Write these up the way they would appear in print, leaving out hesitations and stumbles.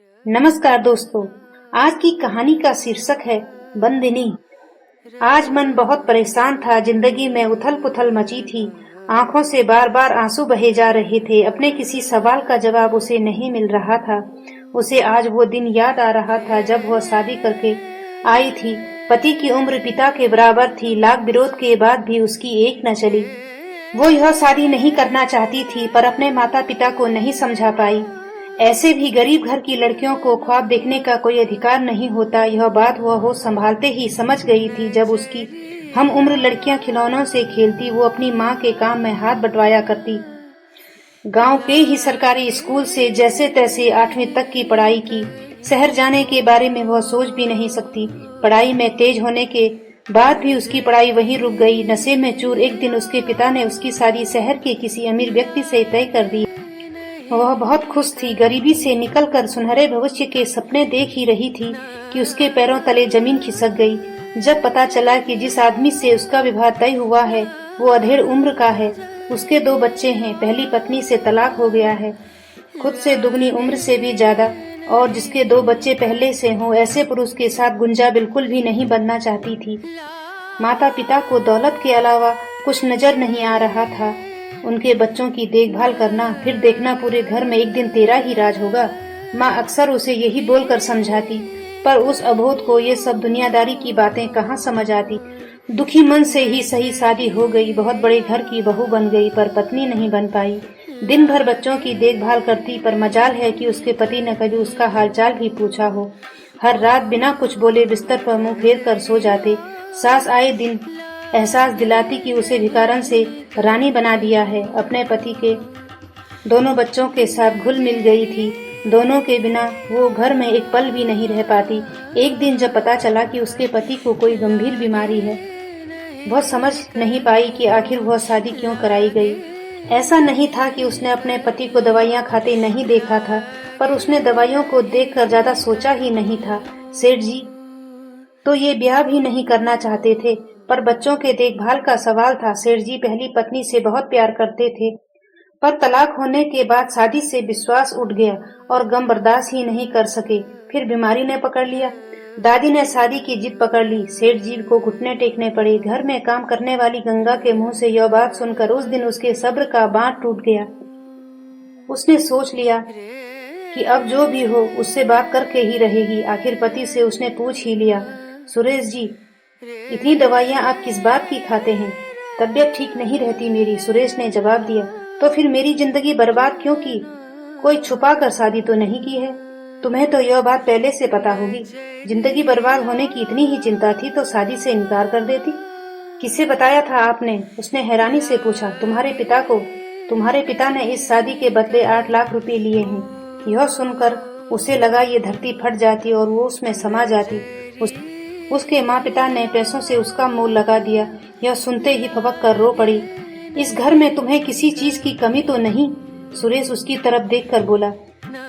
नमस्कार दोस्तों। आज की कहानी का शीर्षक है बंदिनी। आज मन बहुत परेशान था। जिंदगी में उथल पुथल मची थी। आंखों से बार बार आंसू बहे जा रहे थे। अपने किसी सवाल का जवाब उसे नहीं मिल रहा था। उसे आज वो दिन याद आ रहा था जब वह शादी करके आई थी। पति की उम्र पिता के बराबर थी। लाख विरोध के बाद भी उसकी एक न चली। वो यह शादी नहीं करना चाहती थी, पर अपने माता पिता को नहीं समझा पाई। ऐसे भी गरीब घर की लड़कियों को ख्वाब देखने का कोई अधिकार नहीं होता। यह बात वह होश संभालते ही समझ गई थी। जब उसकी हम उम्र लड़कियां खिलौनों से खेलती, वो अपनी माँ के काम में हाथ बंटवाया करती। गांव के ही सरकारी स्कूल से जैसे तैसे 8वीं तक की पढ़ाई की। शहर जाने के बारे में वह सोच भी नहीं सकती। पढ़ाई में तेज होने के बाद भी उसकी पढ़ाई वहीं रुक गई। नशे में चूर एक दिन उसके पिता ने उसकी शादी शहर के किसी अमीर व्यक्ति से तय कर दी। वह बहुत खुश थी। गरीबी से निकलकर सुनहरे भविष्य के सपने देख ही रही थी कि उसके पैरों तले जमीन खिसक गई। जब पता चला कि जिस आदमी से उसका विवाह तय हुआ है वो अधेड़ उम्र का है, उसके 2 बच्चे हैं, पहली पत्नी से तलाक हो गया है, खुद से दुगनी उम्र से भी ज्यादा, और जिसके 2 बच्चे पहले से हों, ऐसे पुरुष के साथ गुंजा बिल्कुल भी नहीं बनना चाहती थी। माता पिता को दौलत के अलावा कुछ नजर नहीं आ रहा था। उनके बच्चों की देखभाल करना, फिर देखना पूरे घर में एक दिन तेरा ही राज होगा। माँ अक्सर उसे यही बोलकर समझाती, पर उस अबोध को ये सब दुनियादारी की बातें कहाँ समझ आती। दुखी मन से ही सही शादी हो गई। बहुत बड़े घर की बहू बन गई, पर पत्नी नहीं बन पाई। दिन भर बच्चों की देखभाल करती, पर मजाल है कि उसके पति ने कभी उसका हालचाल भी पूछा हो। हर रात बिना कुछ बोले बिस्तर पर मुंह फेर कर सो जाते। सास आए दिन एहसास दिलाती कि उसे भिखारन से रानी बना दिया है। अपने पति के दोनों बच्चों के साथ घुल मिल गई थी। दोनों के बिना वो घर में एक पल भी नहीं रह पाती। एक दिन जब पता चला कि उसके पति को कोई गंभीर बीमारी है, वह समझ नहीं पाई कि आखिर वह शादी क्यों कराई गई। ऐसा नहीं था कि उसने अपने पति को दवाइयां खाते नहीं देखा था, पर उसने दवाइयों को देखकर ज्यादा सोचा ही नहीं था। सेठ जी तो ये ब्याह भी नहीं करना चाहते थे, पर बच्चों के देखभाल का सवाल था। सेठ जी पहली पत्नी से बहुत प्यार करते थे, पर तलाक होने के बाद शादी से विश्वास उठ गया और गम बर्दाश्त ही नहीं कर सके। फिर बीमारी ने पकड़ लिया। दादी ने शादी की जिद पकड़ ली। सेठ जी को घुटने टेकने पड़े। घर में काम करने वाली गंगा के मुंह से यह बात सुनकर उस दिन उसके सब्र का बांध टूट गया। उसने सोच लिया कि अब जो भी हो उससे बात करके ही रहेगी। आखिर पति से उसने पूछ ही लिया, सुरेश जी, इतनी दवाइयाँ आप किस बात की खाते हैं? तबीयत ठीक नहीं रहती मेरी, सुरेश ने जवाब दिया। तो फिर मेरी जिंदगी बर्बाद क्यों की? कोई छुपा कर शादी तो नहीं की है? तुम्हें तो यह बात पहले से पता होगी। जिंदगी बर्बाद होने की इतनी ही चिंता थी तो शादी से इनकार कर देती। किसे बताया था आपने? उसने हैरानी से पूछा। तुम्हारे पिता को। तुम्हारे पिता ने इस शादी के बदले 8 लाख रुपए लिए हैं। यह सुनकर उसे लगा ये धरती फट जाती और वो उसमें समा जाती। उसके माँ पिता ने पैसों से उसका मोल लगा दिया। यह सुनते ही फबक कर रो पड़ी। इस घर में तुम्हें किसी चीज की कमी तो नहीं? सुरेश उसकी तरफ देखकर बोला।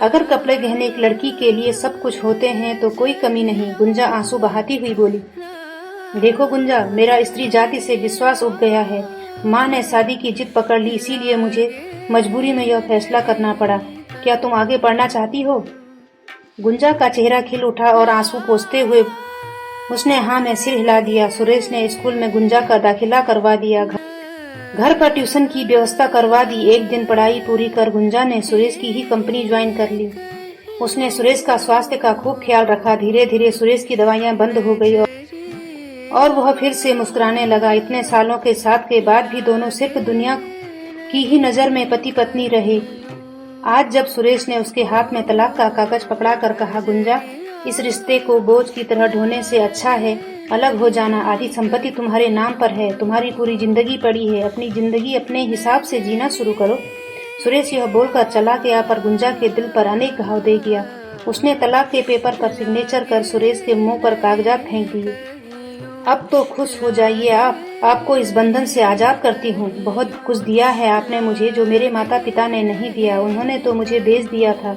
अगर कपड़े गहने एक लड़की के लिए सब कुछ होते हैं तो कोई कमी नहीं, गुंजा आंसू बहाती हुई बोली। देखो गुंजा, मेरा स्त्री जाति से विश्वास उठ गया है। माँ ने शादी की जिद पकड़ ली, इसीलिए मुझे मजबूरी में यह फैसला करना पड़ा। क्या तुम आगे बढ़ना चाहती हो? गुंजा का चेहरा खिल उठा और आंसू पोंछते हुए उसने हाँ में सिर हिला दिया। सुरेश ने स्कूल में गुंजा का दाखिला करवा दिया। घर पर ट्यूशन की व्यवस्था करवा दी। एक दिन पढ़ाई पूरी कर गुंजा ने सुरेश की ही कंपनी ज्वाइन कर ली। उसने सुरेश का स्वास्थ्य का खूब ख्याल रखा। धीरे धीरे सुरेश की दवाइयां बंद हो गई और वह फिर से मुस्कुराने लगा। इतने सालों के साथ के बाद भी दोनों सिर्फ दुनिया की ही नजर में पति पत्नी रहे। आज जब सुरेश ने उसके हाथ में तलाक का कागज पकड़ा कर कहा, गुंजा, इस रिश्ते को बोझ की तरह ढोने से अच्छा है अलग हो जाना। आधी संपत्ति तुम्हारे नाम पर है, तुम्हारी पूरी जिंदगी पड़ी है, अपनी जिंदगी अपने हिसाब से जीना शुरू करो। सुरेश यह बोलकर चला गया, पर गुंजा के दिल पर अनेक घाव दे गया। उसने तलाक के पेपर पर सिग्नेचर कर सुरेश के मुंह पर कागजात फेंक दिए। अब तो खुश हो जाइए आप, आपको इस बंधन से आजाद करती हूँ। बहुत कुछ दिया है आपने मुझे जो मेरे माता पिता ने नहीं दिया। उन्होंने तो मुझे बेच दिया था,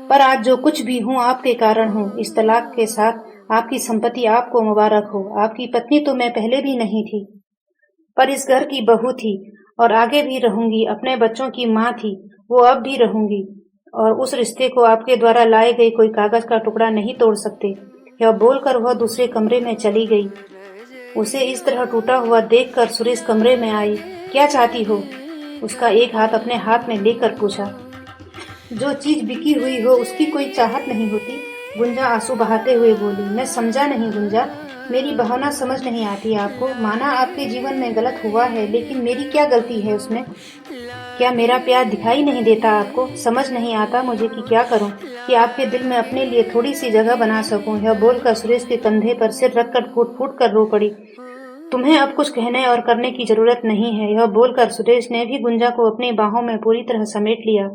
पर आज जो कुछ भी हूँ आपके कारण हूँ। इस तलाक के साथ आपकी संपत्ति आपको मुबारक हो। आपकी पत्नी तो मैं पहले भी नहीं थी, पर इस घर की बहू थी और आगे भी रहूंगी। अपने बच्चों की माँ थी, वो अब भी रहूंगी। और उस रिश्ते को आपके द्वारा लाए गए कोई कागज का टुकड़ा नहीं तोड़ सकते। यह बोलकर वह दूसरे कमरे में चली गई। उसे इस तरह टूटा हुआ देखकर सुरेश कमरे में आई। क्या चाहती हो? उसका एक हाथ अपने हाथ में लेकर पूछा। जो चीज बिकी हुई हो उसकी कोई चाहत नहीं होती। गुंजा आंसू बहाते हुए बोली। मैं समझा नहीं गुंजा, मेरी भावना समझ नहीं आती आपको। माना आपके जीवन में गलत हुआ है, लेकिन मेरी क्या गलती है उसमें? क्या मेरा प्यार दिखाई नहीं देता आपको? समझ नहीं आता मुझे कि क्या करूं कि आपके दिल में अपने लिए थोड़ी सी जगह बना सकूं। यह बोलकर सुरेश के कंधे पर सिर रखकर फूट फूट कर रो पड़ी। तुम्हें अब कुछ कहने और करने की जरूरत नहीं है। यह बोलकर सुरेश ने भी गुंजा को अपनी बाहों में पूरी तरह समेट लिया।